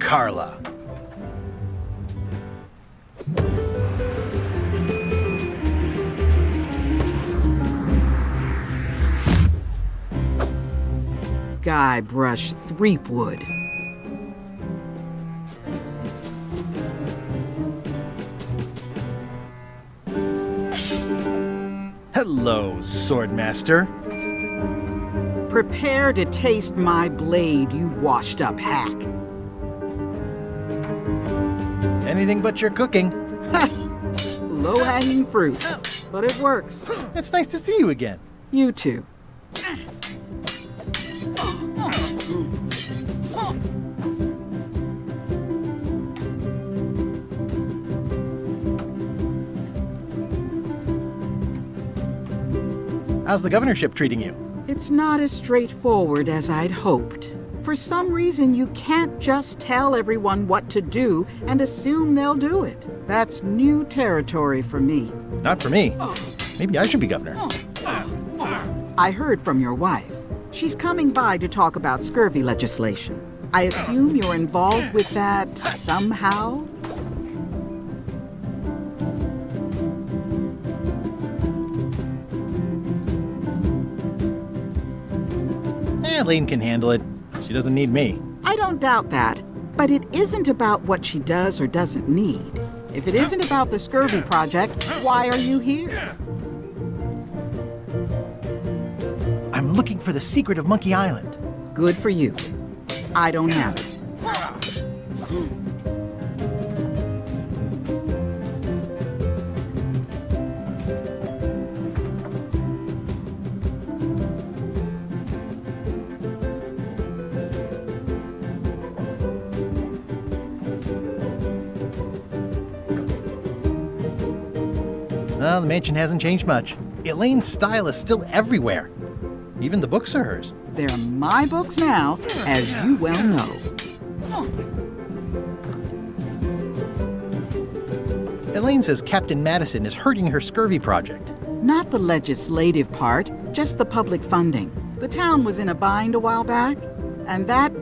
Carla. Guybrush Threepwood. Hello, Swordmaster. Prepare to taste my blade, you washed-up hack. Anything but your cooking. Low-hanging fruit, but it works. It's nice to see you again. You too. How's the governorship treating you? It's not as straightforward as I'd hoped. For some reason, you can't just tell everyone what to do and assume they'll do it. That's new territory for me. Not for me. Maybe I should be governor. I heard from your wife. She's coming by to talk about scurvy legislation. I assume you're involved with that somehow? Elaine can handle it. She doesn't need me. I don't doubt that. But it isn't about what she does or doesn't need. If it isn't about the Scurvy Project, why are you here? I'm looking for the secret of Monkey Island. Good for you. I don't have it. Well, the mansion hasn't changed much. Elaine's style is still everywhere. Even the books are hers. They're my books now, as you well know. Elaine says Captain Madison is hurting her scurvy project. Not the legislative part, just the public funding. The town was in a bind a while back, and that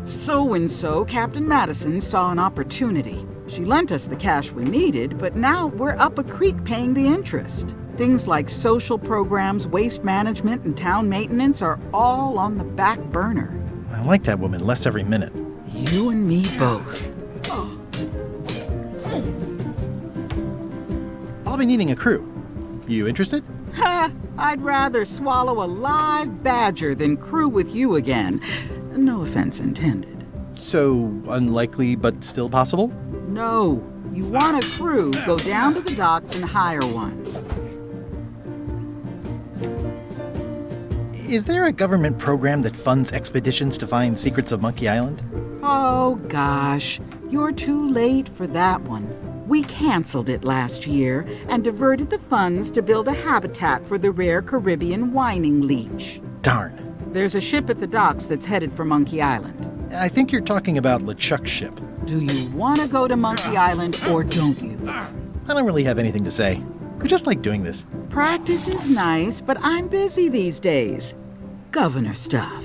so-and-so, Captain Madison, saw an opportunity. She lent us the cash we needed, but now we're up a creek paying the interest. Things like social programs, waste management, and town maintenance are all on the back burner. I like that woman less every minute. You and me both. I'll be needing a crew. You interested? Ha! I'd rather swallow a live badger than crew with you again. No offense intended. So unlikely but still possible? No. You want a crew, go down to the docks and hire one. Is there a government program that funds expeditions to find secrets of Monkey Island? Oh, gosh. You're too late for that one. We canceled it last year and diverted the funds to build a habitat for the rare Caribbean whining leech. Darn. There's a ship at the docks that's headed for Monkey Island. I think you're talking about LeChuck's ship. Do you want to go to Monkey Island or don't you? I don't really have anything to say. I just like doing this. Practice is nice, but I'm busy these days. Governor stuff.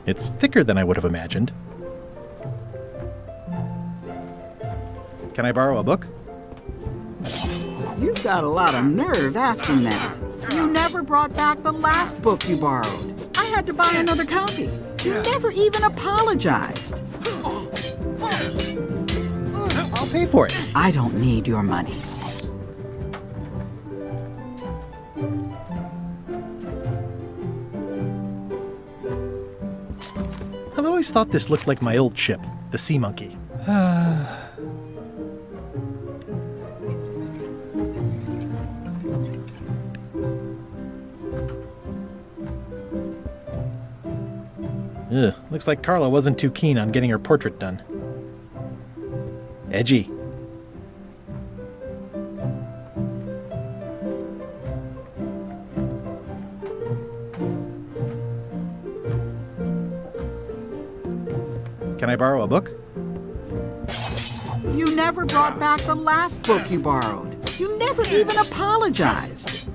It's thicker than I would have imagined. Can I borrow a book? You've got a lot of nerve asking that. You never brought back the last book you borrowed. I had to buy another copy. You never even apologized. I'll pay for it. I don't need your money. I've always thought this looked like my old ship, the Sea Monkey. Ugh, looks like Carla wasn't too keen on getting her portrait done. Edgy. Can I borrow a book? You never brought back the last book you borrowed. You never even apologized.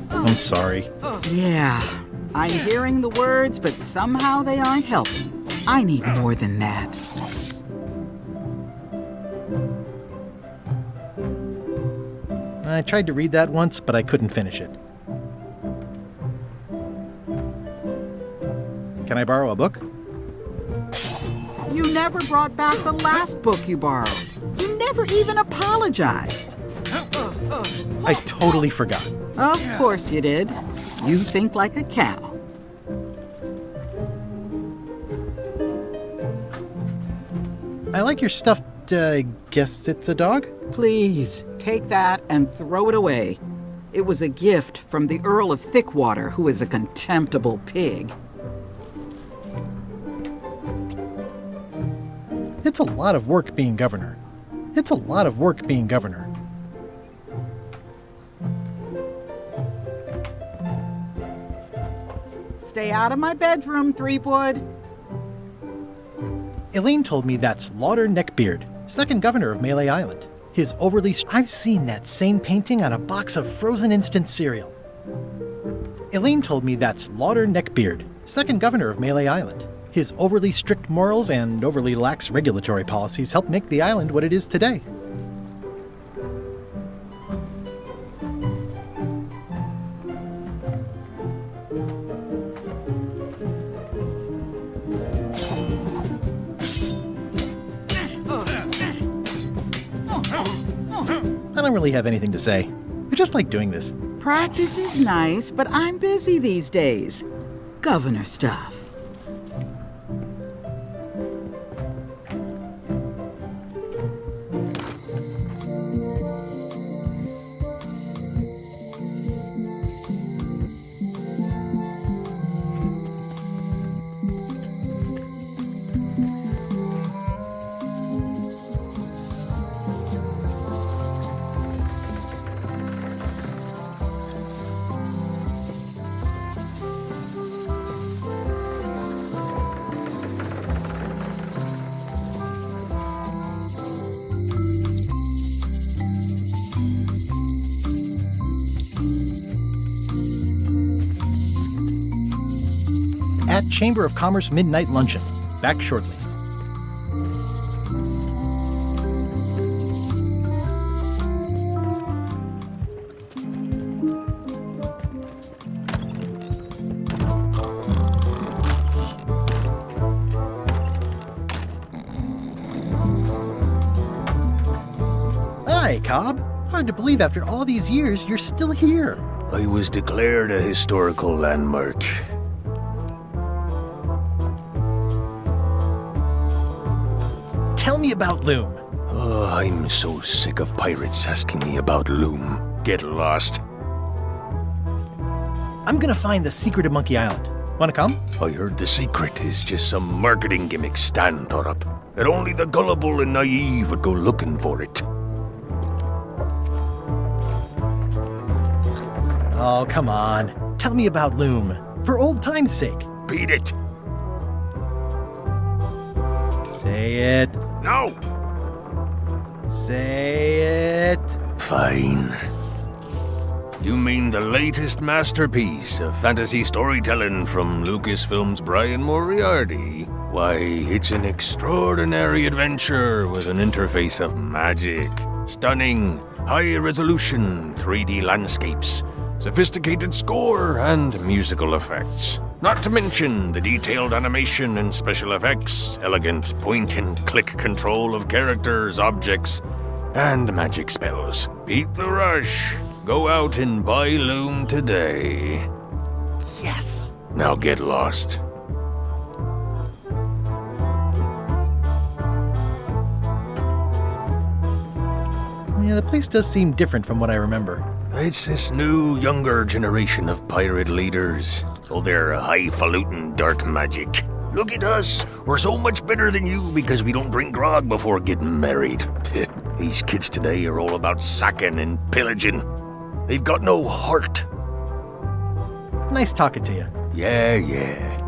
I'm sorry. Yeah, I'm hearing the words, but somehow they aren't helping. I need more than that. I tried to read that once, but I couldn't finish it. Can I borrow a book? You never brought back the last book you borrowed. You never even apologized. I totally forgot. Of course you did. You think like a cow. I like your stuffed, guess it's a dog? Please, take that and throw it away. It was a gift from the Earl of Thickwater, who is a contemptible pig. It's a lot of work being governor. It's a lot of work being governor. Stay out of my bedroom, Threepwood. Elaine told me that's Lauder Neckbeard, second governor of Melee Island. His overly... I've seen that same painting on a box of frozen instant cereal. Elaine told me that's Lauder Neckbeard, second governor of Melee Island. His overly strict morals and overly lax regulatory policies helped make the island what it is today. I don't really have anything to say. I just like doing this. Practice is nice, but I'm busy these days. Governor stuff. At Chamber of Commerce Midnight Luncheon. Back shortly. Hi, Cobb. Hard to believe after all these years you're still here. I was declared a historical landmark. Tell me about Loom. Oh, I'm so sick of pirates asking me about Loom. Get lost. I'm gonna find the secret of Monkey Island. Wanna come? I heard the secret is just some marketing gimmick Stan thought up. That only the gullible and naive would go looking for it. Oh, come on. Tell me about Loom. For old time's sake. Beat it. Say it. No! Say it. Fine. You mean the latest masterpiece of fantasy storytelling from Lucasfilm's Brian Moriarty? Why, it's an extraordinary adventure with an interface of magic, stunning, high-resolution 3D landscapes, sophisticated score, and musical effects. Not to mention the detailed animation and special effects, elegant point-and-click control of characters, objects, and magic spells. Beat the rush. Go out and buy Loom today. Yes. Now get lost. Yeah, the place does seem different from what I remember. It's this new, younger generation of pirate leaders. Oh, they're highfalutin dark magic. Look at us. We're so much better than you because we don't drink grog before getting married. These kids today are all about sacking and pillaging. They've got no heart. Nice talking to you. Yeah.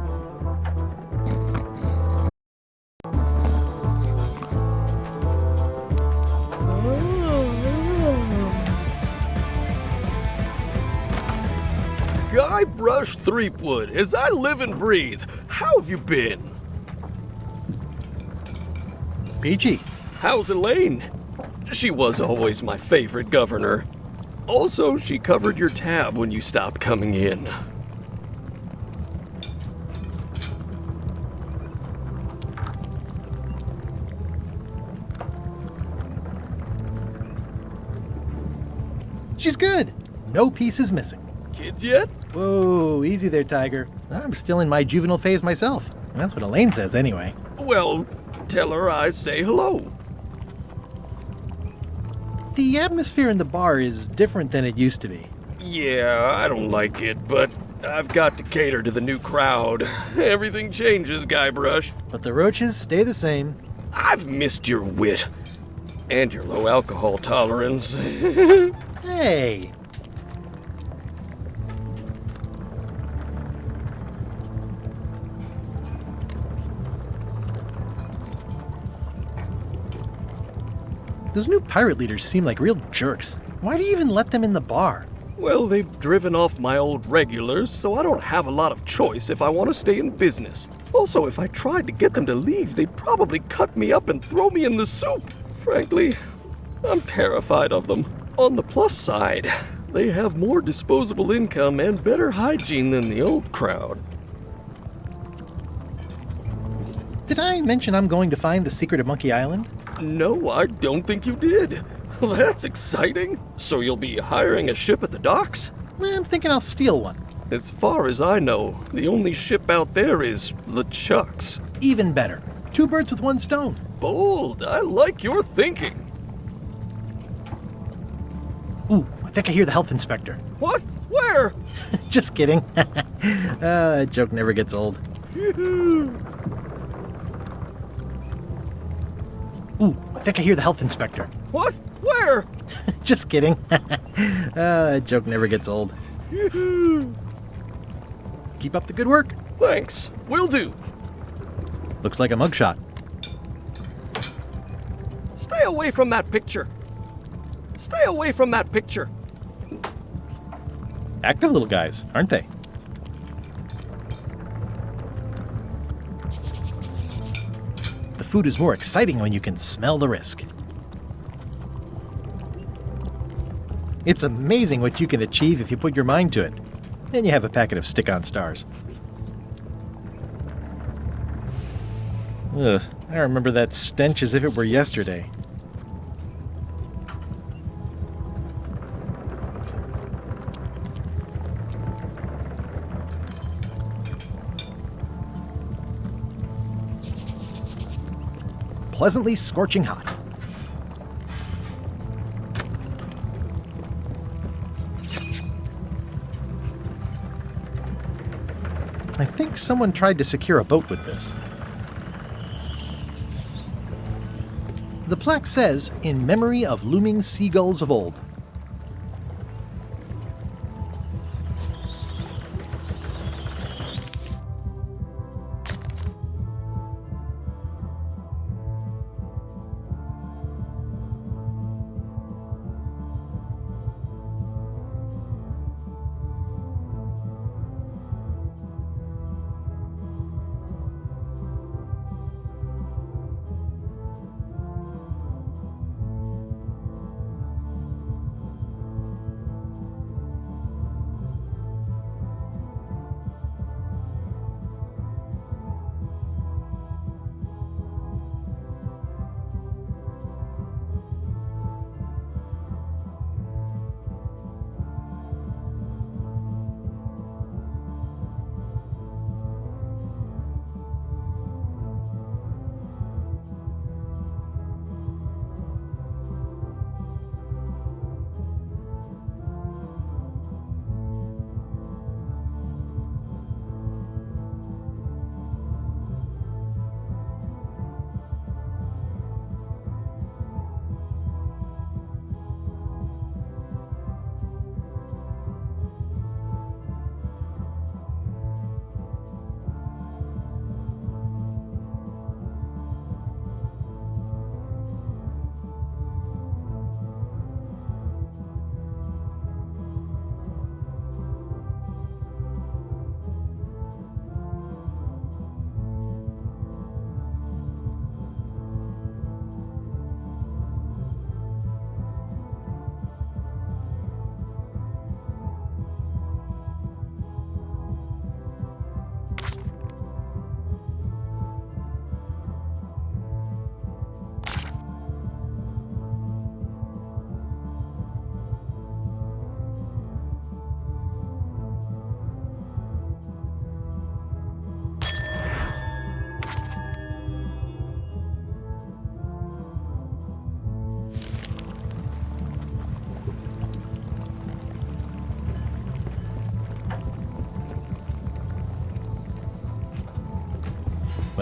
Guybrush Threepwood, as I live and breathe, how have you been? Peachy. How's Elaine? She was always my favorite governor. Also, she covered your tab when you stopped coming in. She's good. No pieces missing. Kids yet? Whoa, easy there, Tiger. I'm still in my juvenile phase myself. That's what Elaine says anyway. Well, tell her I say hello. The atmosphere in the bar is different than it used to be. Yeah, I don't like it, but I've got to cater to the new crowd. Everything changes, Guybrush. But the roaches stay the same. I've missed your wit. And your low alcohol tolerance. Hey! Those new pirate leaders seem like real jerks. Why do you even let them in the bar? Well, they've driven off my old regulars, so I don't have a lot of choice if I want to stay in business. Also, if I tried to get them to leave, they'd probably cut me up and throw me in the soup. Frankly, I'm terrified of them. On the plus side, they have more disposable income and better hygiene than the old crowd. Did I mention I'm going to find the secret of Monkey Island? No, I don't think you did. Well, that's exciting. So you'll be hiring a ship at the docks? I'm thinking I'll steal one. As far as I know, the only ship out there is LeChuck's. Even better. 2 birds with 1 stone. Bold. I like your thinking. Ooh, I think I hear the health inspector. What? Where? Just kidding. That joke never gets old. Ooh, I think I hear the health inspector. What? Where? Just kidding. That joke never gets old. Keep up the good work. Thanks. Will do. Looks like a mugshot. Stay away from that picture. Stay away from that picture. Active little guys, aren't they? The food is more exciting when you can smell the risk. It's amazing what you can achieve if you put your mind to it. Then you have a packet of stick-on stars. Ugh, I remember that stench as if it were yesterday. Pleasantly scorching hot. I think someone tried to secure a boat with this. The plaque says, "In memory of looming seagulls of old."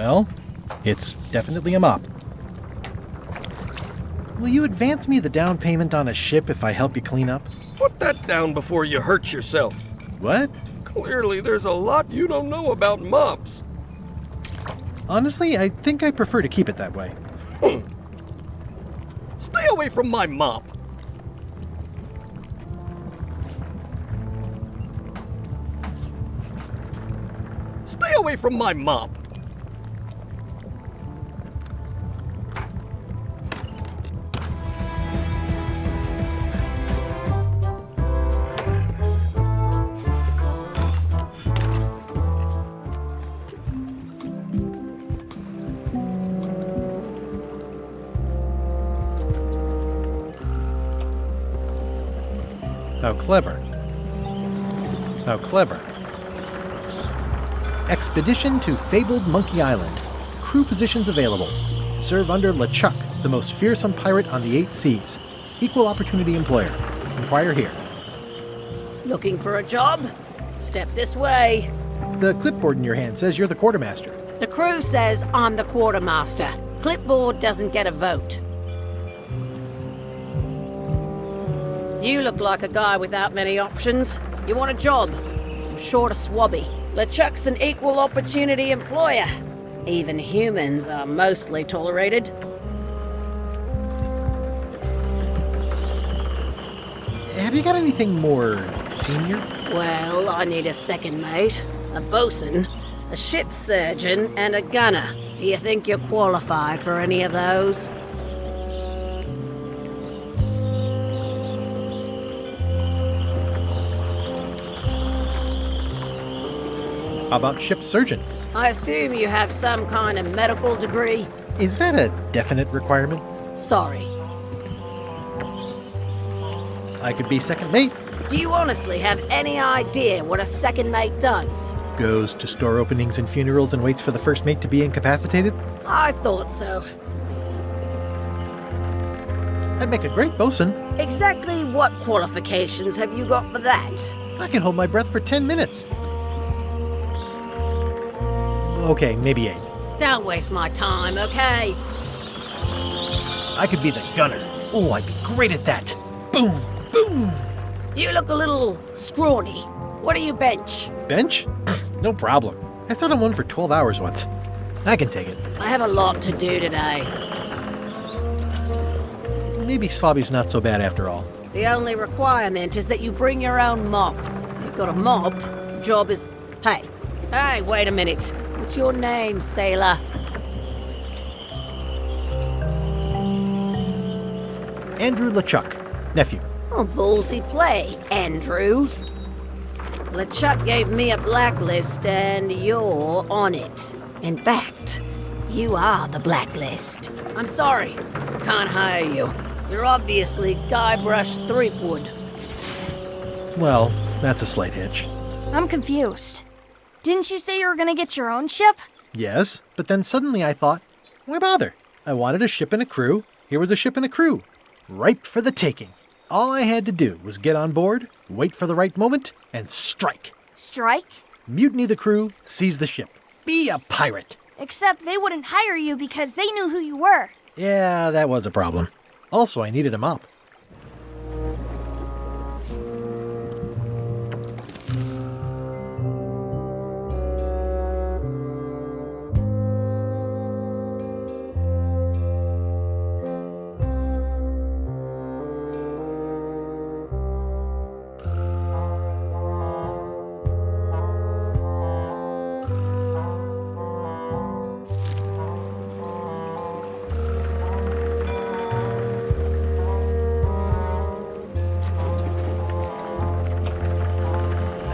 Well, it's definitely a mop. Will you advance me the down payment on a ship if I help you clean up? Put that down before you hurt yourself. What? Clearly, there's a lot you don't know about mops. Honestly, I think I prefer to keep it that way. Stay away from my mop. Stay away from my mop. How clever. How clever. Expedition to fabled Monkey Island. Crew positions available. Serve under LeChuck, the most fearsome pirate on the 8 seas. Equal opportunity employer. Inquire here. Looking for a job? Step this way. The clipboard in your hand says you're the quartermaster. The crew says I'm the quartermaster. Clipboard doesn't get a vote. You look like a guy without many options. You want a job? I'm short of swabby. LeChuck's an equal opportunity employer. Even humans are mostly tolerated. Have you got anything more senior? Well, I need a second mate, a bosun, a ship's surgeon, and a gunner. Do you think you're qualified for any of those? How about ship's surgeon? I assume you have some kind of medical degree? Is that a definite requirement? Sorry. I could be second mate. Do you honestly have any idea what a second mate does? Goes to store openings and funerals and waits for the first mate to be incapacitated? I thought so. I'd make a great bosun. Exactly what qualifications have you got for that? I can hold my breath for 10 minutes. Okay, maybe 8. Don't waste my time, okay? I could be the gunner. Oh, I'd be great at that. Boom, boom. You look a little scrawny. What do you bench? Bench? No problem. I sat on one for 12 hours once. I can take it. I have a lot to do today. Maybe Swabby's not so bad after all. The only requirement is that you bring your own mop. If you've got a mop, the job is... Hey, wait a minute. What's your name, sailor? Andrew LeChuck, nephew. Oh, ballsy play, Andrew. LeChuck gave me a blacklist and you're on it. In fact, you are the blacklist. I'm sorry, can't hire you. You're obviously Guybrush Threepwood. Well, that's a slight hitch. I'm confused. Didn't you say you were gonna get your own ship? Yes, but then suddenly I thought, why bother? I wanted a ship and a crew. Here was a ship and a crew. Ripe for the taking. All I had to do was get on board, wait for the right moment, and strike. Strike? Mutiny the crew, seize the ship. Be a pirate. Except they wouldn't hire you because they knew who you were. Yeah, that was a problem. Also, I needed a mop.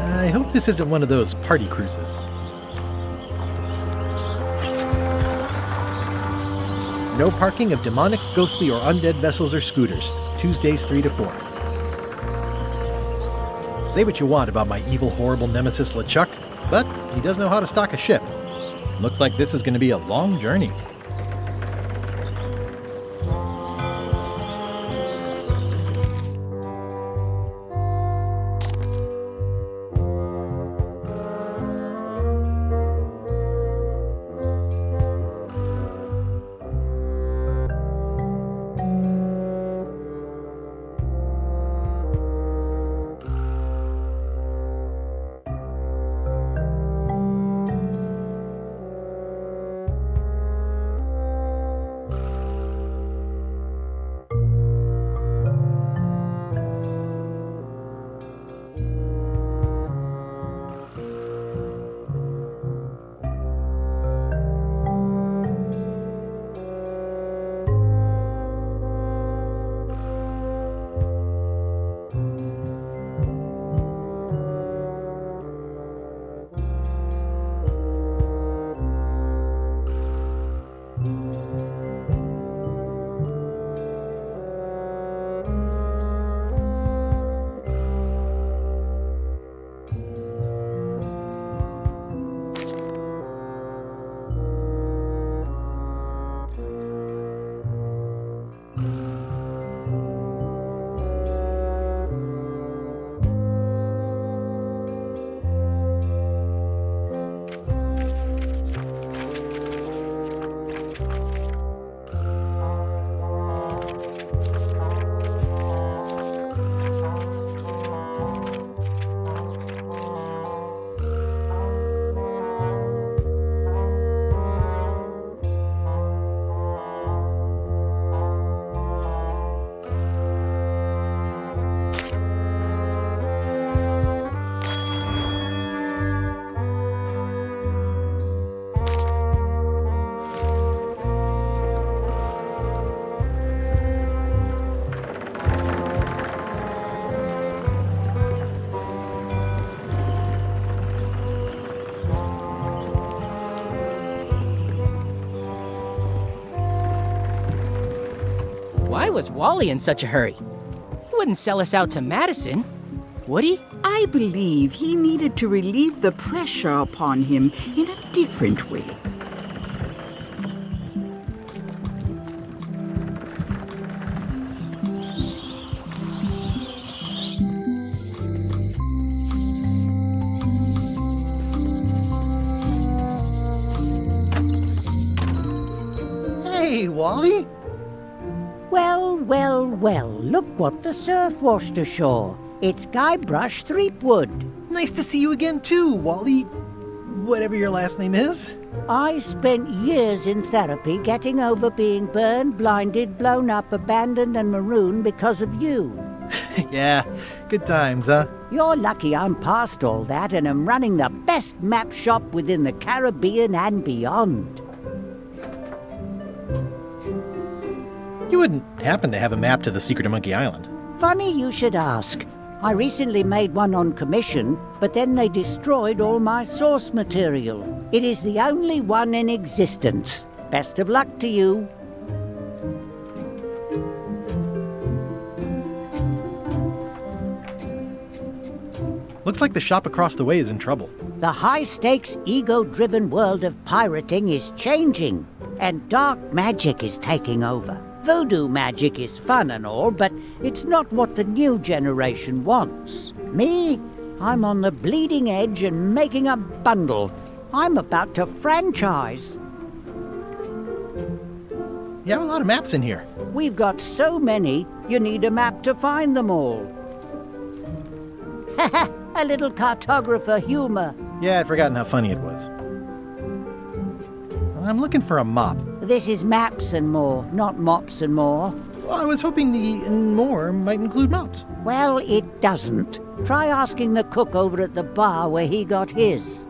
I hope this isn't one of those party cruises. No parking of demonic, ghostly, or undead vessels or scooters. Tuesdays 3 to 4. Say what you want about my evil, horrible nemesis LeChuck, but he does know how to stock a ship. Looks like this is going to be a long journey. Why was Wally in such a hurry? He wouldn't sell us out to Madison, would he? I believe he needed to relieve the pressure upon him in a different way. Hey, Wally! Well, well, well, look what the surf washed ashore. It's Guybrush Threepwood. Nice to see you again, too, Wally. Whatever your last name is. I spent years in therapy getting over being burned, blinded, blown up, abandoned, and marooned because of you. Yeah, good times, huh? You're lucky I'm past all that and am running the best map shop within the Caribbean and beyond. You wouldn't happen to have a map to the secret of Monkey Island. Funny you should ask. I recently made one on commission, but then they destroyed all my source material. It is the only one in existence. Best of luck to you. Looks like the shop across the way is in trouble. The high-stakes, ego-driven world of pirating is changing, and dark magic is taking over. Voodoo magic is fun and all, but it's not what the new generation wants. Me? I'm on the bleeding edge and making a bundle. I'm about to franchise. You have a lot of maps in here. We've got so many, you need a map to find them all. A little cartographer humor. Yeah, I'd forgotten how funny it was. I'm looking for a mop. This is Maps and More, not Mops and More. Well, I was hoping the and more might include mops. Well, it doesn't. Try asking the cook over at the bar where he got his.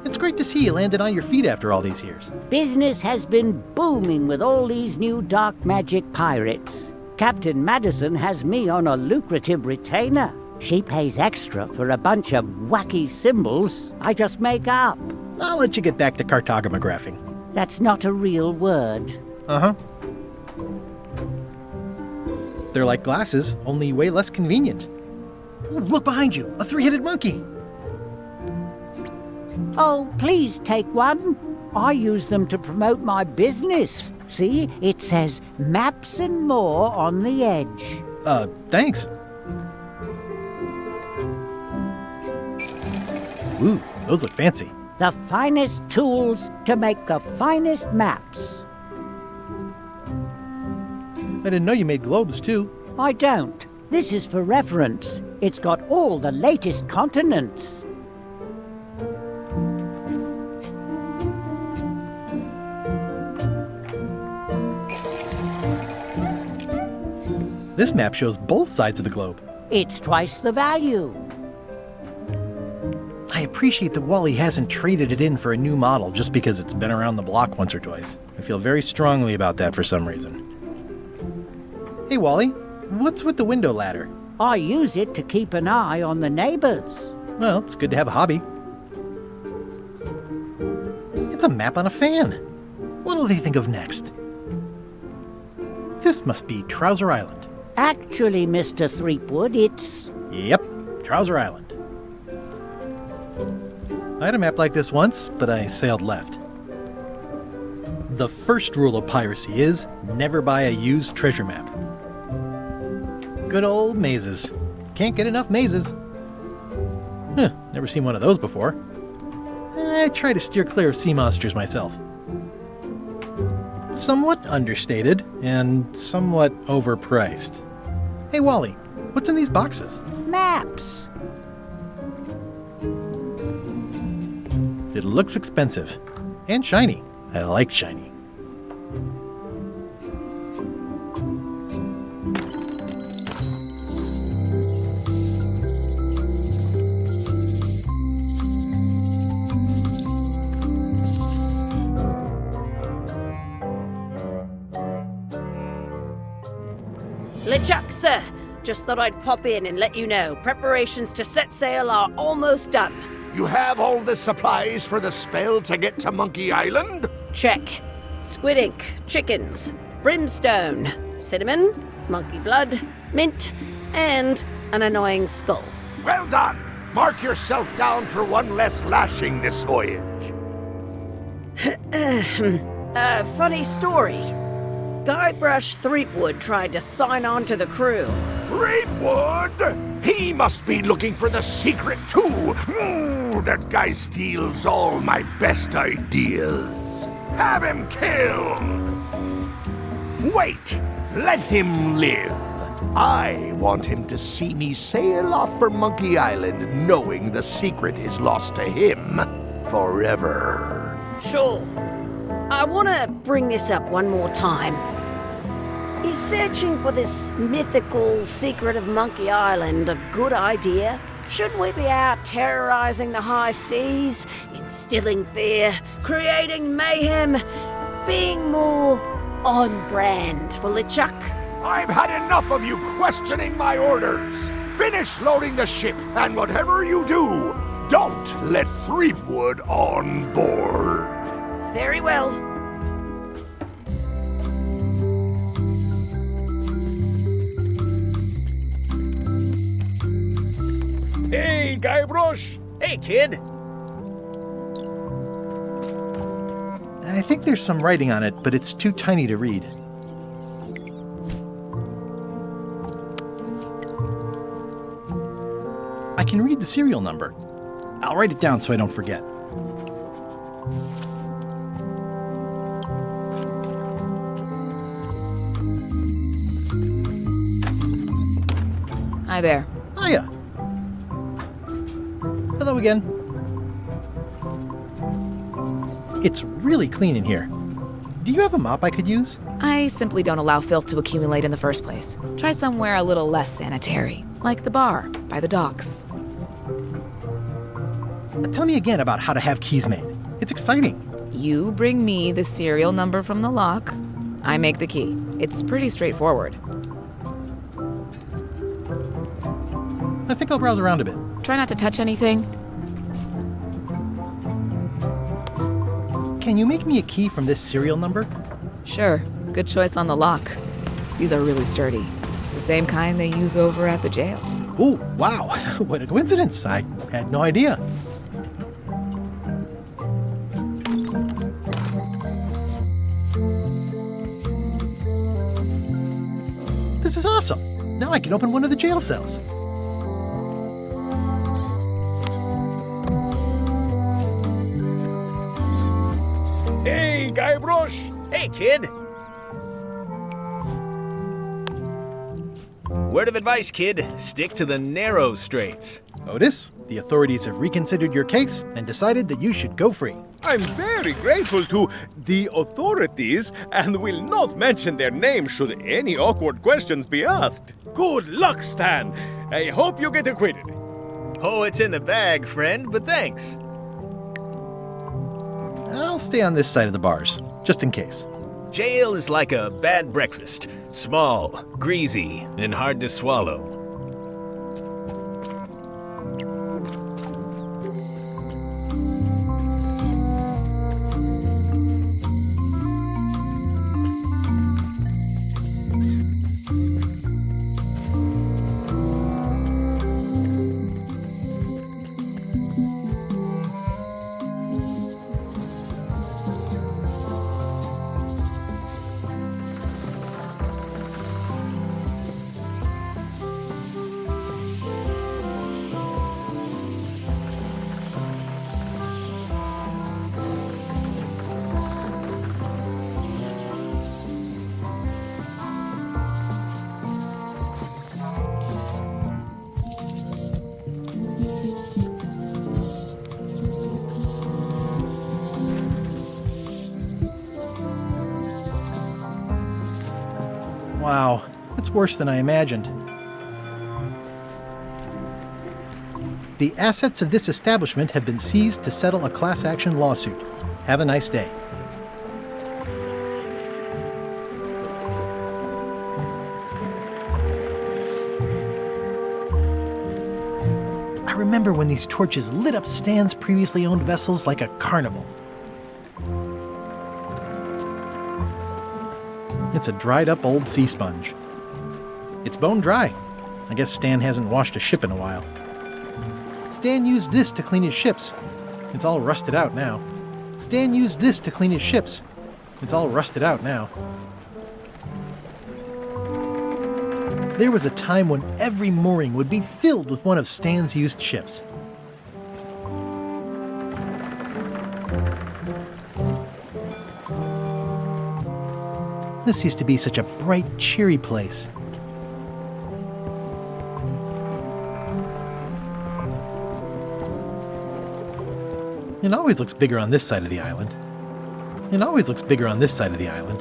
It's great to see you landed on your feet after all these years. Business has been booming with all these new dark magic pirates. Captain Madison has me on a lucrative retainer. She pays extra for a bunch of wacky symbols I just make up. I'll let you get back to cartographing. That's not a real word. Uh-huh. They're like glasses, only way less convenient. Ooh, look behind you, a three-headed monkey. Oh, please take one. I use them to promote my business. See, it says Maps and More on the edge. Thanks. Ooh, those look fancy. The finest tools to make the finest maps. I didn't know you made globes, too. I don't. This is for reference. It's got all the latest continents. This map shows both sides of the globe. It's twice the value. I appreciate that Wally hasn't traded it in for a new model just because it's been around the block once or twice. I feel very strongly about that for some reason. Hey, Wally, what's with the window ladder? I use it to keep an eye on the neighbors. Well, it's good to have a hobby. It's a map on a fan. What'll they think of next? This must be Trouser Island. Actually, Mr. Threepwood, it's... Yep, Trouser Island. I had a map like this once, but I sailed left. The first rule of piracy is never buy a used treasure map. Good old mazes. Can't get enough mazes. Huh, never seen one of those before. I try to steer clear of sea monsters myself. Somewhat understated and somewhat overpriced. Hey, Wally, what's in these boxes? maps. It looks expensive. And shiny. I like shiny. LeChuck, sir. Just thought I'd pop in and let you know. Preparations to set sail are almost done. You have all the supplies for the spell to get to Monkey Island? Check. Squid ink, chickens, brimstone, cinnamon, monkey blood, mint, and an annoying skull. Well done! Mark yourself down for one less lashing this voyage. Funny story. Guybrush Threepwood tried to sign on to the crew. Threepwood? He must be looking for the secret too. That guy steals all my best ideas. Have him killed! Wait! Let him live. I want him to see me sail off for Monkey Island knowing the secret is lost to him forever. Sure. I want to bring this up one more time. Is searching for this mythical secret of Monkey Island a good idea? Shouldn't we be out terrorizing the high seas, instilling fear, creating mayhem, being more on brand for LeChuck? I've had enough of you questioning my orders. Finish loading the ship, and whatever you do, don't let Threepwood on board. Very well. Hey, Guybrush! Hey, kid! I think there's some writing on it, but it's too tiny to read. I can read the serial number. I'll write it down so I don't forget. Hi there. Hiya. Hello again. It's really clean in here. Do you have a mop I could use? I simply don't allow filth to accumulate in the first place. Try somewhere a little less sanitary, like the bar by the docks. Tell me again about how to have keys made. It's exciting. You bring me the serial number from the lock. I make the key. It's pretty straightforward. I think I'll browse around a bit. Try not to touch anything. Can you make me a key from this serial number? Sure. Good choice on the lock. These are really sturdy. It's the same kind they use over at the jail. Ooh, wow. What a coincidence. I had no idea. This is awesome. Now I can open one of the jail cells. Hey, Guybrush! Hey, kid! Word of advice, kid. Stick to the narrow straits. Otis, the authorities have reconsidered your case and decided that you should go free. I'm very grateful to the authorities and will not mention their name should any awkward questions be asked. Good luck, Stan. I hope you get acquitted. Oh, it's in the bag, friend, but thanks. I'll stay on this side of the bars, just in case. Jail is like a bad breakfast. Small, greasy, and hard to swallow. Wow, that's worse than I imagined. The assets of this establishment have been seized to settle a class action lawsuit. Have a nice day. I remember when these torches lit up Stan's previously owned vessels like a carnival. It's a dried up old sea sponge. It's bone dry. I guess Stan hasn't washed a ship in a while. Stan used this to clean his ships. It's all rusted out now. Stan used this to clean his ships. It's all rusted out now. There was a time when every mooring would be filled with one of Stan's used ships. This used to be such a bright, cheery place. It always looks bigger on this side of the island. It always looks bigger on this side of the island.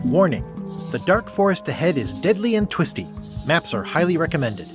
Warning: the dark forest ahead is deadly and twisty. Maps are highly recommended.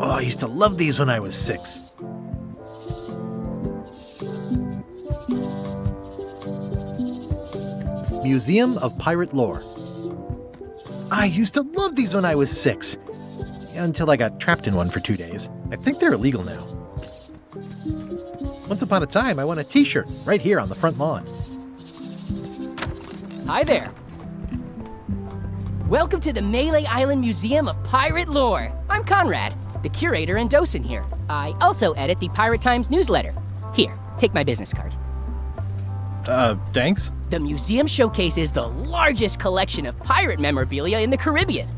Oh, I used to love these when I was 6. Museum of Pirate Lore. I used to love these when I was 6. Until I got trapped in one for 2 days. I think they're illegal now. Once upon a time, I won a t-shirt right here on the front lawn. Hi there. Welcome to the Melee Island Museum of Pirate Lore. I'm Conrad, the curator and docent here. I also edit the Pirate Times newsletter. Here, take my business card. Thanks? The museum showcases the largest collection of pirate memorabilia in the Caribbean.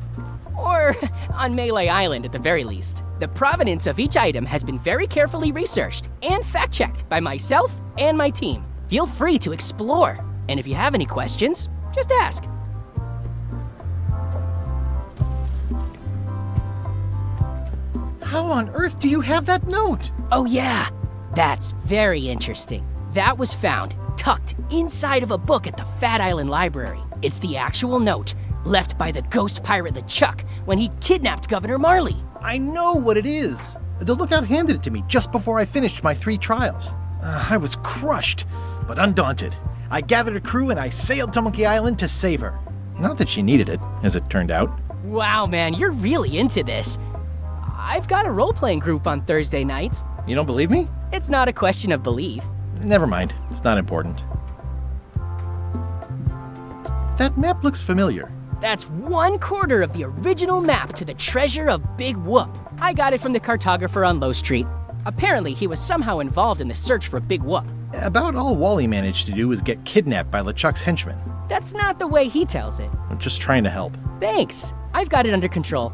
Or on Melee Island at the very least. The provenance of each item has been very carefully researched and fact-checked by myself and my team. Feel free to explore. And if you have any questions, just ask. How on earth do you have that note? Oh yeah, that's very interesting. That was found tucked inside of a book at the Fat Island Library. It's the actual note left by the ghost pirate LeChuck when he kidnapped Governor Marley. I know what it is. The lookout handed it to me just before I finished my 3 trials. I was crushed, but undaunted. I gathered a crew and I sailed to Monkey Island to save her. Not that she needed it, as it turned out. Wow, man, you're really into this. I've got a role-playing group on Thursday nights. You don't believe me? It's not a question of belief. Never mind. It's not important. That map looks familiar. That's 1/4 of the original map to the treasure of Big Whoop. I got it from the cartographer on Low Street. Apparently, he was somehow involved in the search for Big Whoop. About all Wally managed to do was get kidnapped by LeChuck's henchmen. That's not the way he tells it. I'm just trying to help. Thanks. I've got it under control.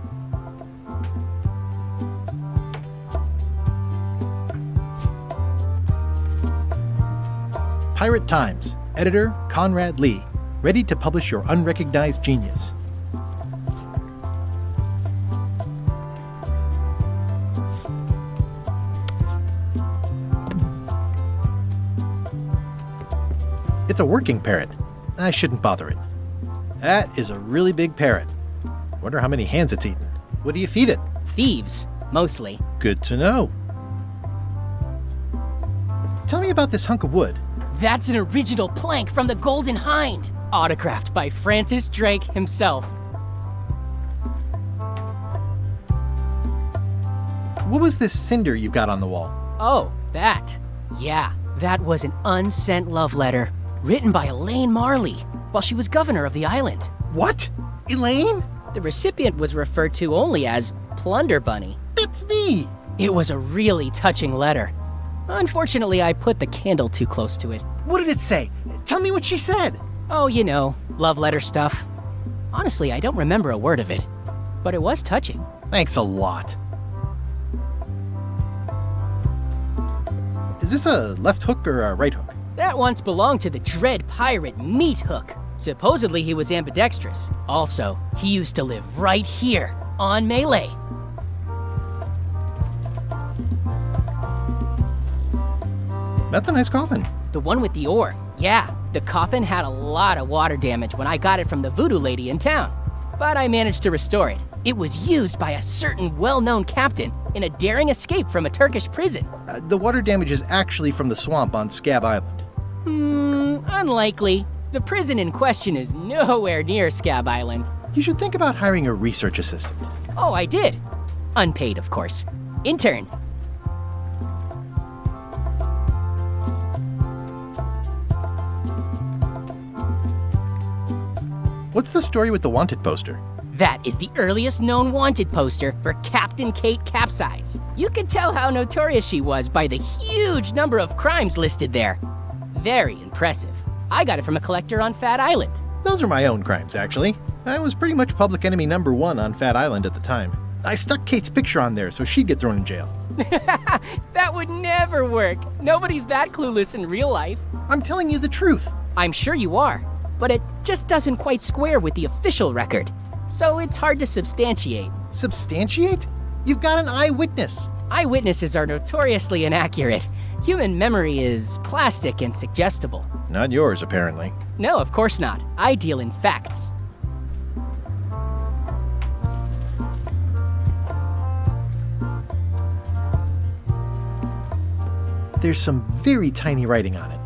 Pirate Times, editor Conrad Lee, ready to publish your unrecognized genius. It's a working parrot. I shouldn't bother it. That is a really big parrot. Wonder how many hands it's eaten. What do you feed it? Thieves, mostly. Good to know. Tell me about this hunk of wood. That's an original plank from the Golden Hind, autographed by Francis Drake himself. What was this cinder you've got on the wall? Oh, that. Yeah, that was an unsent love letter written by Elaine Marley while she was governor of the island. What? Elaine? The recipient was referred to only as Plunder Bunny. That's me! It was a really touching letter. Unfortunately, I put the candle too close to it. What did it say? Tell me what she said. Oh, you know, love letter stuff. Honestly, I don't remember a word of it, but it was touching. Thanks a lot. Is this a left hook or a right hook? That once belonged to the dread pirate Meat Hook. Supposedly he was ambidextrous. Also, he used to live right here, on Melee. That's a nice coffin. The one with the ore. Yeah, the coffin had a lot of water damage when I got it from the voodoo lady in town. But I managed to restore it. It was used by a certain well-known captain in a daring escape from a Turkish prison. The water damage is actually from the swamp on Scab Island. Unlikely. The prison in question is nowhere near Scab Island. You should think about hiring a research assistant. Oh, I did. Unpaid, of course. Intern. What's the story with the wanted poster? That is the earliest known wanted poster for Captain Kate Capsize. You can tell how notorious she was by the huge number of crimes listed there. Very impressive. I got it from a collector on Fat Island. Those are my own crimes, actually. I was pretty much public enemy number 1 on Fat Island at the time. I stuck Kate's picture on there so she'd get thrown in jail. That would never work. Nobody's that clueless in real life. I'm telling you the truth. I'm sure you are, but it just doesn't quite square with the official record. So it's hard to substantiate. Substantiate? You've got an eyewitness. Eyewitnesses are notoriously inaccurate. Human memory is plastic and suggestible. Not yours, apparently. No, of course not. I deal in facts. There's some very tiny writing on it.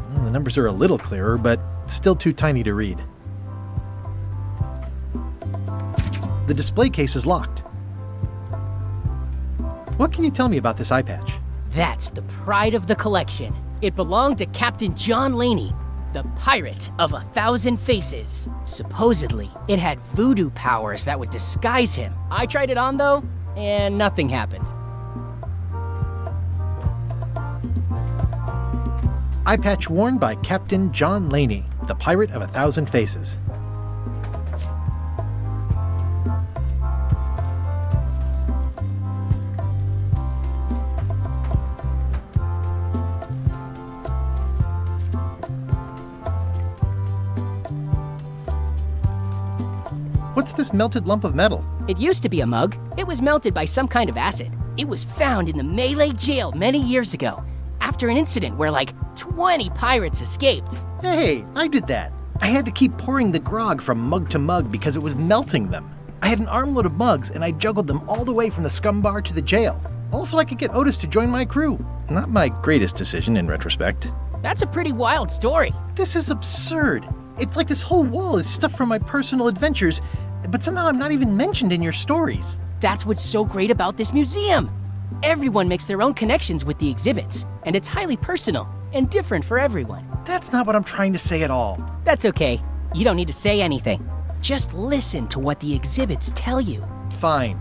Well, the numbers are a little clearer, but still too tiny to read. The display case is locked. What can you tell me about this eye patch? That's the pride of the collection. It belonged to Captain John Laney, the pirate of 1,000 faces. Supposedly, it had voodoo powers that would disguise him. I tried it on though, and nothing happened. Eye patch worn by Captain John Laney, the pirate of 1,000 faces. What's this melted lump of metal? It used to be a mug. It was melted by some kind of acid. It was found in the Melee jail many years ago, after an incident where like 20 pirates escaped. Hey, I did that. I had to keep pouring the grog from mug to mug because it was melting them. I had an armload of mugs and I juggled them all the way from the scum bar to the jail. Also, I could get Otis to join my crew. Not my greatest decision in retrospect. That's a pretty wild story. This is absurd. It's like this whole wall is stuff from my personal adventures, but somehow I'm not even mentioned in your stories. That's what's so great about this museum. Everyone makes their own connections with the exhibits, and it's highly personal and different for everyone. That's not what I'm trying to say at all. That's okay. You don't need to say anything. Just listen to what the exhibits tell you. Fine.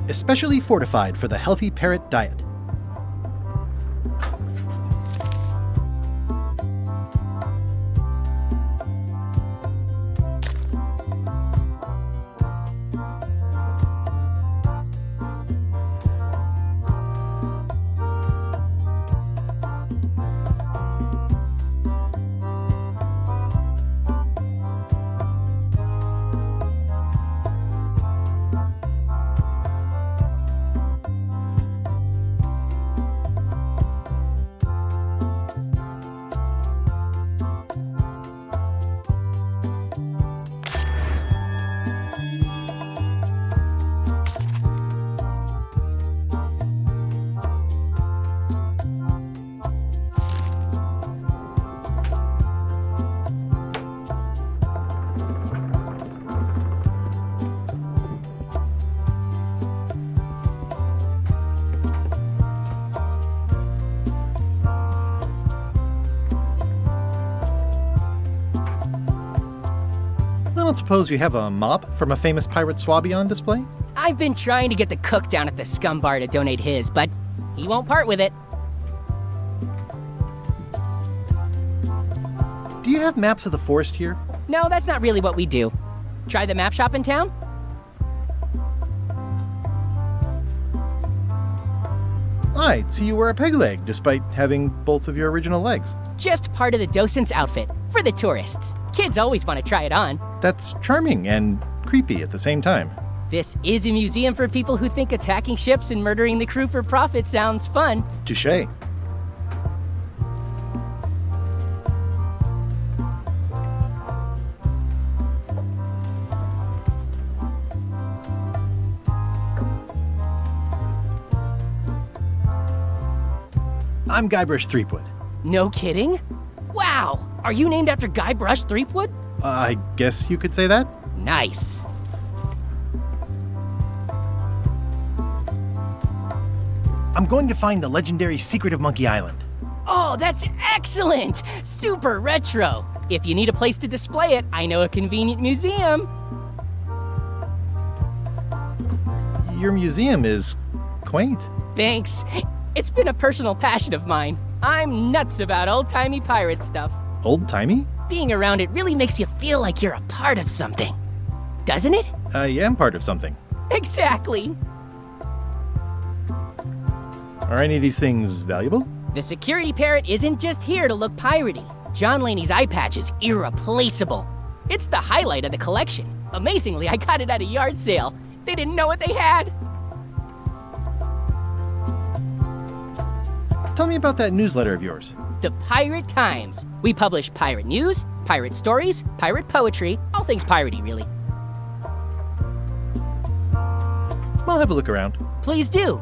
Especially fortified for the healthy parrot diet. don't suppose you have a mop from a famous pirate swabby on display? I've been trying to get the cook down at the Scum Bar to donate his, but he won't part with it. Do you have maps of the forest here? No, that's not really what we do. Try the map shop in town? I'd see you wear a peg leg despite having both of your original legs. Just part of the docent's outfit, for the tourists. Kids always want to try it on. That's charming and creepy at the same time. This is a museum for people who think attacking ships and murdering the crew for profit sounds fun. Touché. I'm Guybrush Threepwood. No kidding? Wow! Are you named after Guybrush Threepwood? I guess you could say that. Nice. I'm going to find the legendary secret of Monkey Island. Oh, that's excellent! Super retro. If you need a place to display it, I know a convenient museum. Your museum is quaint. Thanks. It's been a personal passion of mine. I'm nuts about old-timey pirate stuff. Old-timey? Being around it really makes you feel like you're a part of something. Doesn't it? I am part of something. Exactly. Are any of these things valuable? The security parrot isn't just here to look piratey. John Laney's eye patch is irreplaceable. It's the highlight of the collection. Amazingly, I got it at a yard sale. They didn't know what they had. Tell me about that newsletter of yours. The Pirate Times. We publish pirate news, pirate stories, pirate poetry, all things piratey, really. I'll have a look around. Please do.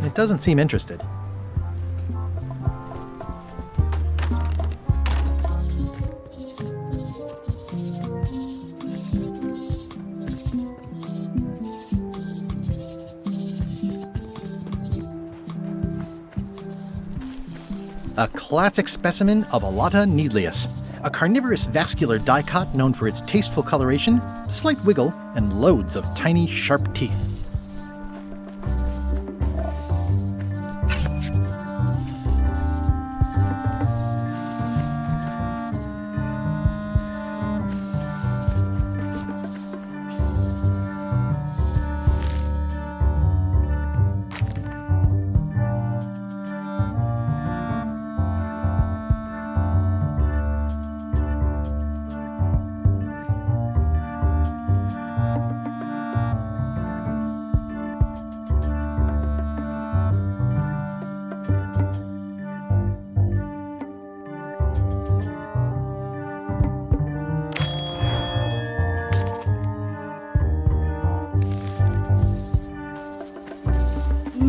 It doesn't seem interested. A classic specimen of Alata needleus, a carnivorous vascular dicot known for its tasteful coloration, slight wiggle, and loads of tiny, sharp teeth.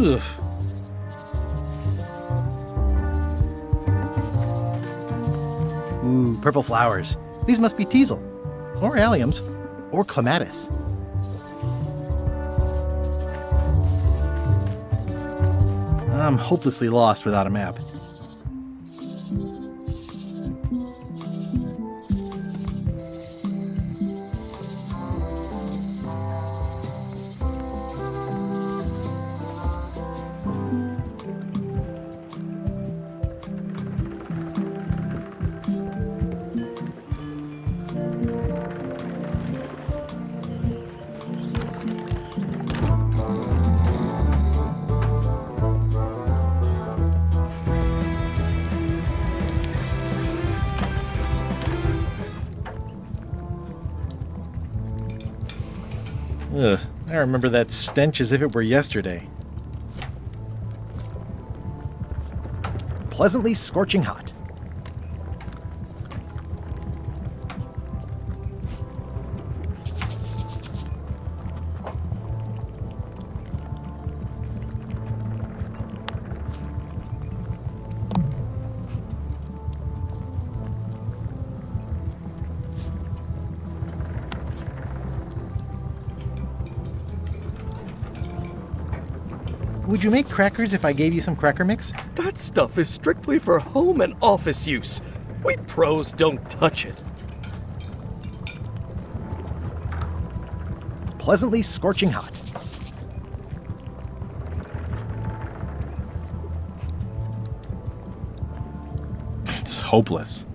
Ugh. Ooh, purple flowers. These must be teasel, or alliums, or clematis. I'm hopelessly lost without a map. Ugh, I remember that stench as if it were yesterday. Pleasantly scorching hot. Would you make crackers if I gave you some cracker mix? That stuff is strictly for home and office use. We pros don't touch it. Pleasantly scorching hot. It's hopeless.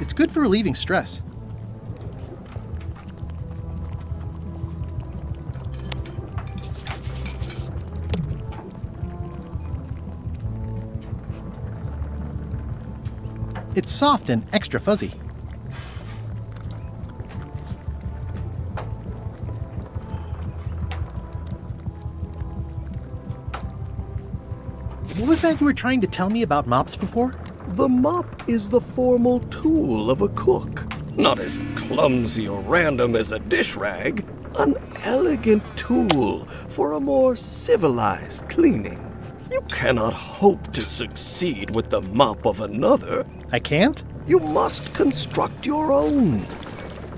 It's good for relieving stress. It's soft and extra fuzzy. What was that you were trying to tell me about mops before? The mop is the formal tool of a cook. Not as clumsy or random as a dish rag. An elegant tool for a more civilized cleaning. You cannot hope to succeed with the mop of another. I can't? You must construct your own.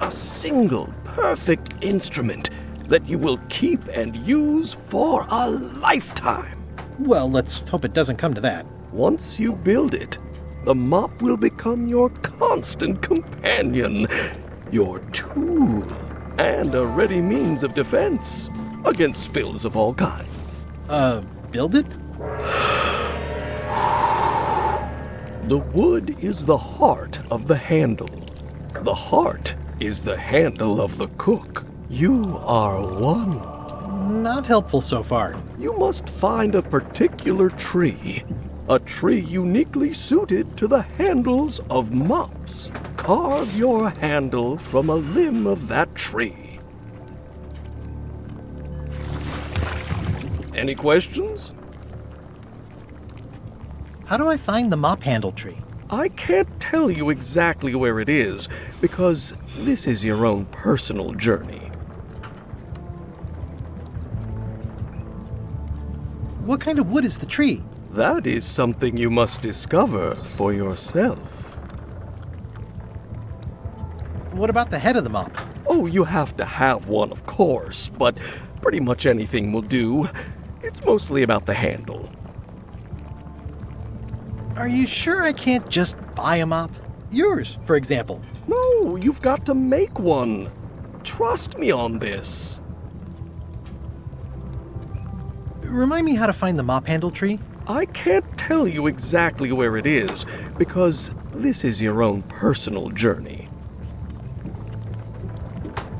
A single, perfect instrument that you will keep and use for a lifetime. Well, let's hope it doesn't come to that. Once you build it, the mop will become your constant companion, your tool, and a ready means of defense against spills of all kinds. Build it? The wood is the heart of the handle. The heart is the handle of the cook. You are one. Not helpful so far. You must find a particular tree. A tree uniquely suited to the handles of mops. Carve your handle from a limb of that tree. Any questions? How do I find the mop handle tree? I can't tell you exactly where it is, because this is your own personal journey. What kind of wood is the tree? That is something you must discover for yourself. What about the head of the mop? Oh, you have to have one, of course, but pretty much anything will do. It's mostly about the handle. Are you sure I can't just buy a mop? Yours, for example. No, you've got to make one. Trust me on this. Remind me how to find the mop handle tree? I can't tell you exactly where it is, because this is your own personal journey.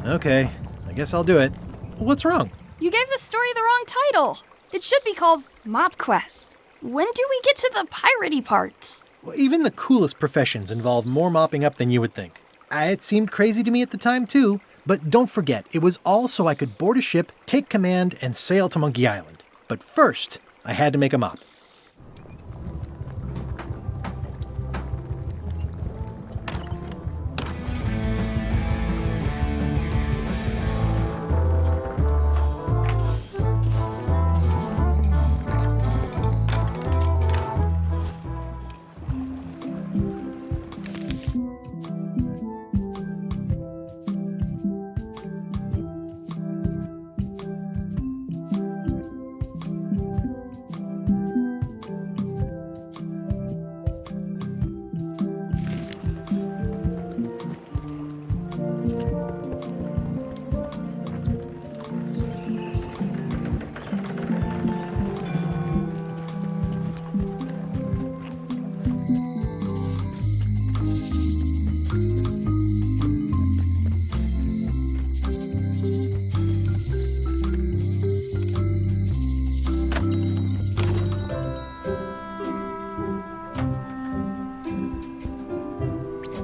Okay, I guess I'll do it. What's wrong? You gave the story the wrong title. It should be called Mop Quest. When do we get to the piratey parts? Well, even the coolest professions involve more mopping up than you would think. It seemed crazy to me at the time, too. But don't forget, it was all so I could board a ship, take command, and sail to Monkey Island. But first, I had to make a mop.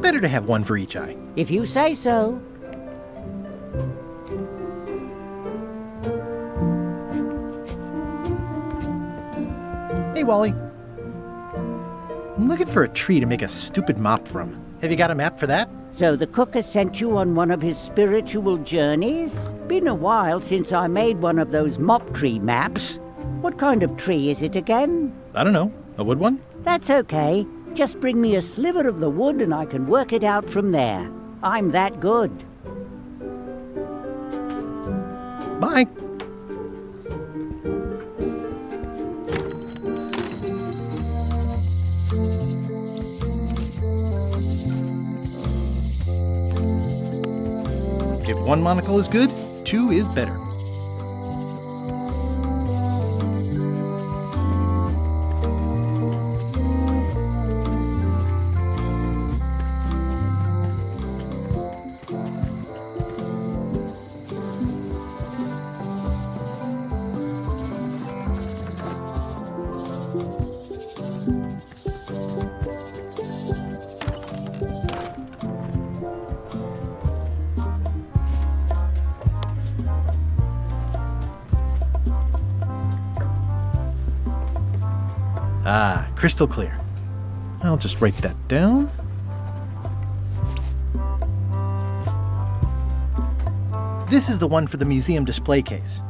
Better to have one for each eye. If you say so. Hey, Wally. I'm looking for a tree to make a stupid mop from. Have you got a map for that? So the cook has sent you on one of his spiritual journeys? Been a while since I made one of those mop tree maps. What kind of tree is it again? I don't know. A wood one? That's okay. Just bring me a sliver of the wood and I can work it out from there. I'm that good. Bye. If one monocle is good, two is better. Ah, crystal clear. I'll just write that down. This is the one for the museum display case.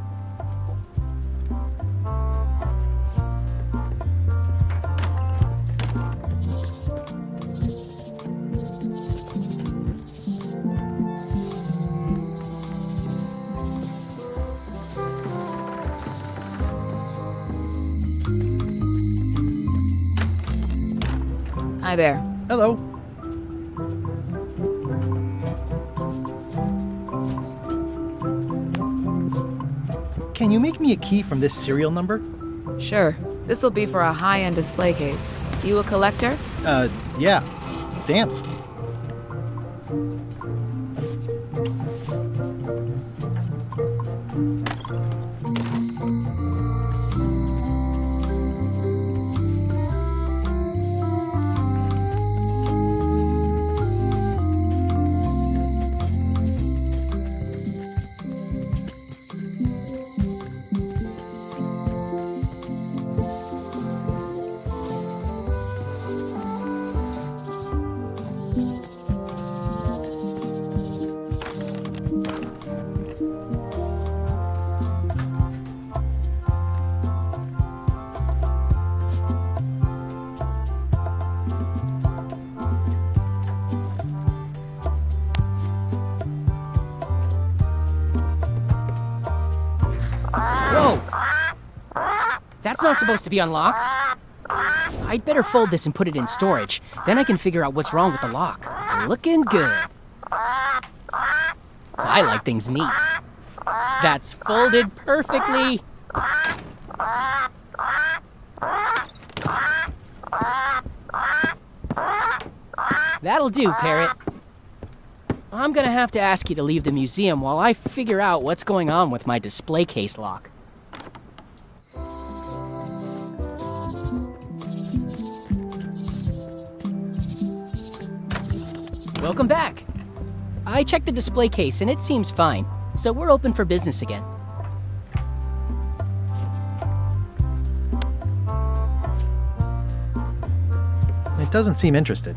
Hi there. Hello. Can you make me a key from this serial number? Sure. This will be for a high-end display case. You a collector? Yeah. Stamps. That's not supposed to be unlocked. I'd better fold this and put it in storage. Then I can figure out what's wrong with the lock. Looking good. I like things neat. That's folded perfectly. That'll do, Parrot. I'm gonna have to ask you to leave the museum while I figure out what's going on with my display case lock. Welcome back. I checked the display case and it seems fine, so we're open for business again. It doesn't seem interested.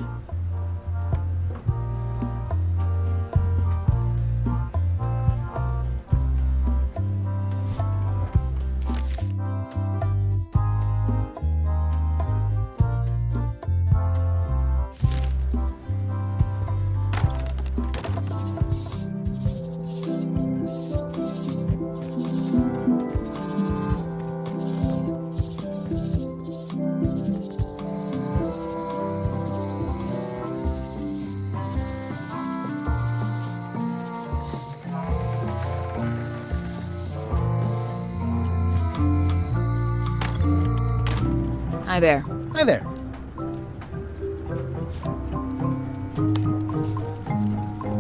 Hi there. Hi there.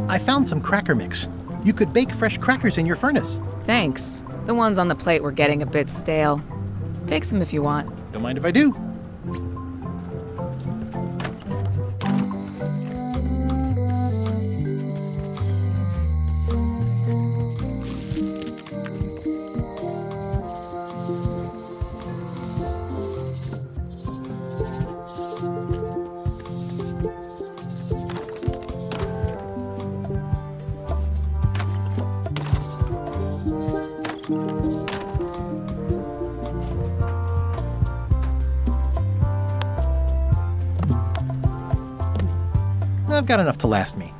I found some cracker mix. You could bake fresh crackers in your furnace. Thanks. The ones on the plate were getting a bit stale. Take some if you want. Don't mind if I do. I've got enough to last me.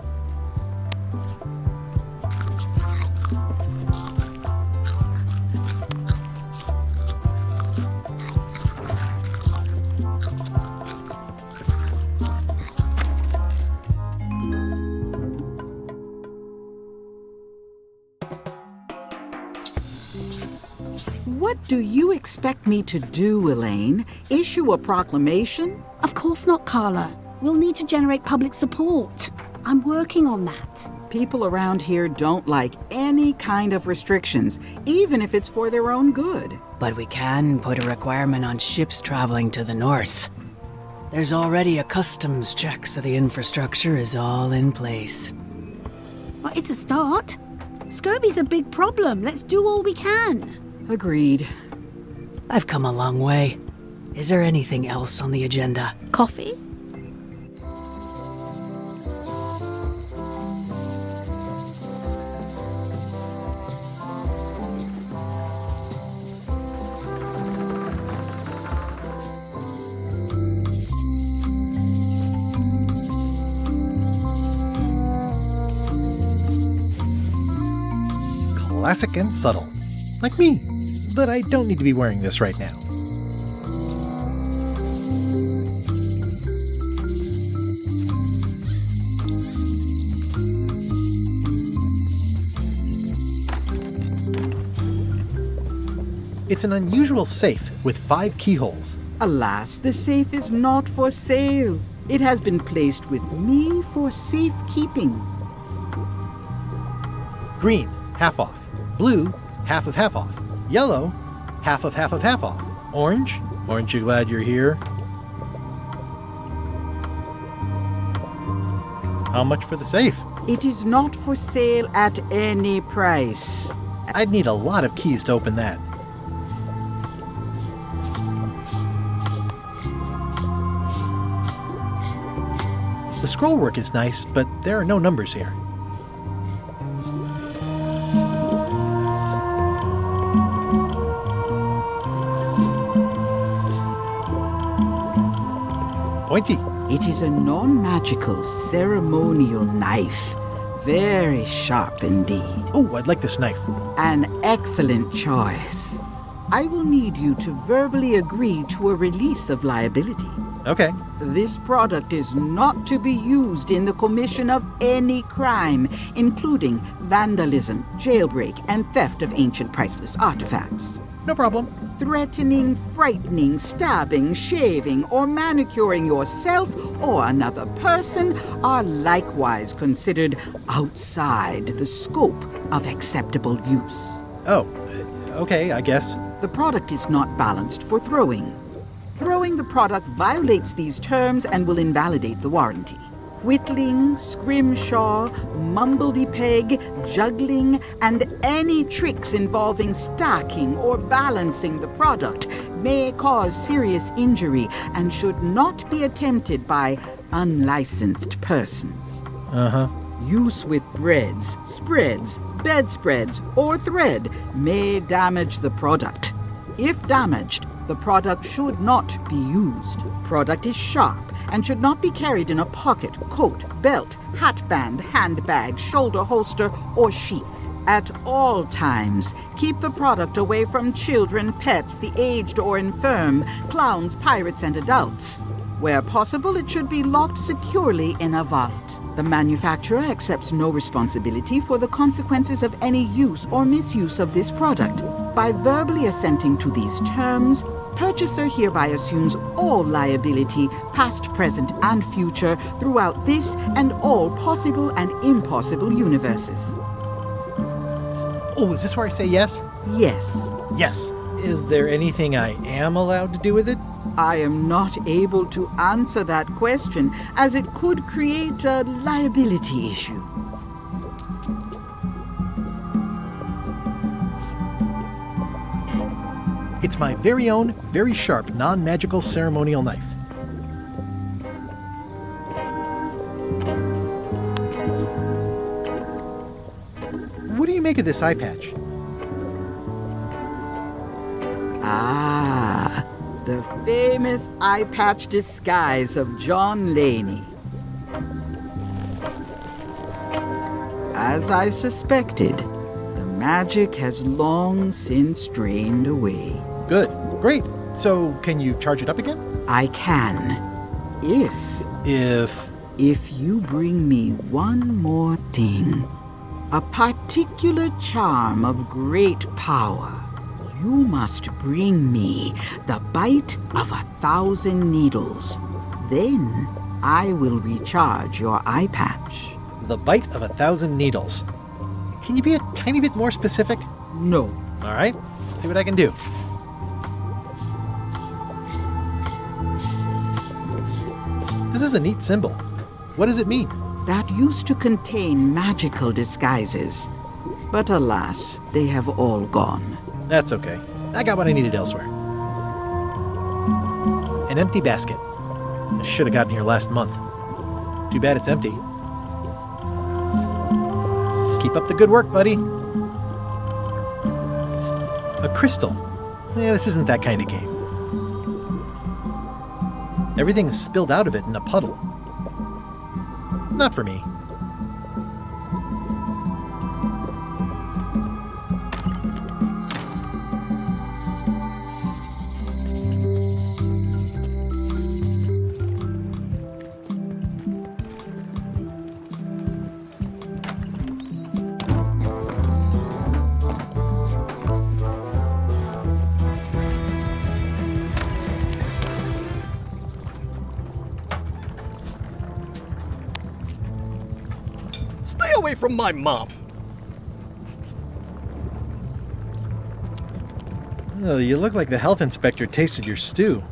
What do you expect me to do, Elaine? Issue a proclamation? Of course not, Carla. We'll need to generate public support. I'm working on that. People around here don't like any kind of restrictions, even if it's for their own good. But we can put a requirement on ships traveling to the north. There's already a customs check, so the infrastructure is all in place. Well, it's a start. Scurvy's a big problem. Let's do all we can. Agreed. I've come a long way. Is there anything else on the agenda? Coffee? Classic and subtle. Like me. But I don't need to be wearing this right now. It's an unusual safe with 5 keyholes. Alas, the safe is not for sale. It has been placed with me for safekeeping. Green, half off. Blue, half of half off. Yellow, half of half off. Orange, aren't you glad you're here? How much for the safe? It is not for sale at any price. I'd need a lot of keys to open that. The scroll work is nice, but there are no numbers here. Pointy. It is a non-magical ceremonial knife. Very sharp indeed. Oh, I'd like this knife. An excellent choice. I will need you to verbally agree to a release of liability. Okay. This product is not to be used in the commission of any crime, including vandalism, jailbreak, and theft of ancient priceless artifacts. No problem. Threatening, frightening, stabbing, shaving, or manicuring yourself or another person are likewise considered outside the scope of acceptable use. Oh, okay, I guess. The product is not balanced for throwing. Throwing the product violates these terms and will invalidate the warranty. Whittling, scrimshaw, mumbledy-peg, juggling, and any tricks involving stacking or balancing the product may cause serious injury and should not be attempted by unlicensed persons. Uh-huh. Use with breads, spreads, bedspreads, or thread may damage the product. If damaged, the product should not be used. Product is sharp and should not be carried in a pocket, coat, belt, hatband, handbag, shoulder holster, or sheath. At all times, keep the product away from children, pets, the aged or infirm, clowns, pirates, and adults. Where possible, it should be locked securely in a vault. The manufacturer accepts no responsibility for the consequences of any use or misuse of this product. By verbally assenting to these terms, purchaser hereby assumes all liability, past, present, and future, throughout this and all possible and impossible universes. Oh, is this where I say yes? Yes. Yes. Is there anything I am allowed to do with it? I am not able to answer that question, as it could create a liability issue. It's my very own, very sharp, non-magical ceremonial knife. What do you make of this eye patch? Ah, the famous eye patch disguise of John Laney. As I suspected, the magic has long since drained away. Good. Great. So, can you charge it up again? I can. If you bring me one more thing. A particular charm of great power. You must bring me the bite of 1,000 needles. Then I will recharge your eye patch. The bite of 1,000 needles. Can you be a tiny bit more specific? No. All right, see what I can do. This is a neat symbol. What does it mean? That used to contain magical disguises. But alas, they have all gone. That's okay. I got what I needed elsewhere. An empty basket. I should have gotten here last month. Too bad it's empty. Keep up the good work, buddy. A crystal. This isn't that kind of game. Everything's spilled out of it in a puddle. Not for me. Stay away from my mom. Oh, you look like the health inspector tasted your stew.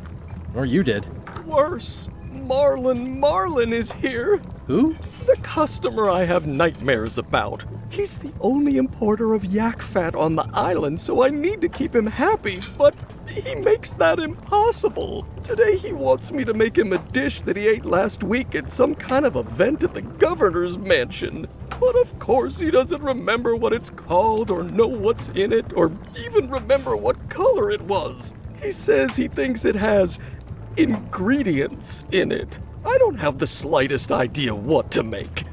Or you did. Worse, Marlin is here. Who? The customer I have nightmares about. He's the only importer of yak fat on the island, so I need to keep him happy, but he makes that impossible. Today he wants me to make him a dish that he ate last week at some kind of event at the governor's mansion. But of course he doesn't remember what it's called or know what's in it or even remember what color it was. He says he thinks it has ingredients in it. I don't have the slightest idea what to make.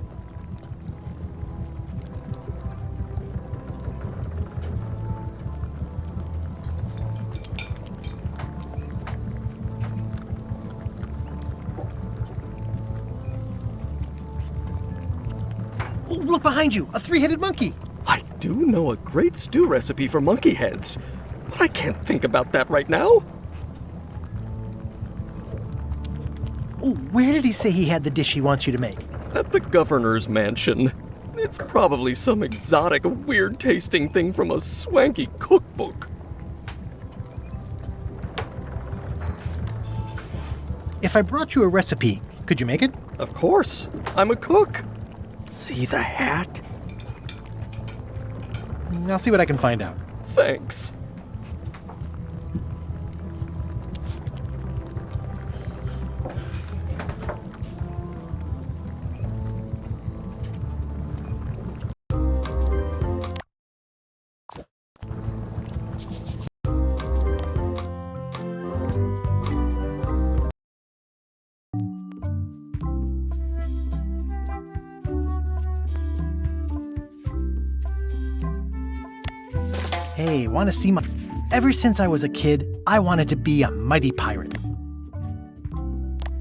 Oh, look behind you! A three-headed monkey! I do know a great stew recipe for monkey heads, but I can't think about that right now. Oh, where did he say he had the dish he wants you to make? At the governor's mansion. It's probably some exotic, weird-tasting thing from a swanky cookbook. If I brought you a recipe, could you make it? Of course. I'm a cook. See the hat? I'll see what I can find out. Thanks. Hey, want to see my... Ever since I was a kid, I wanted to be a mighty pirate.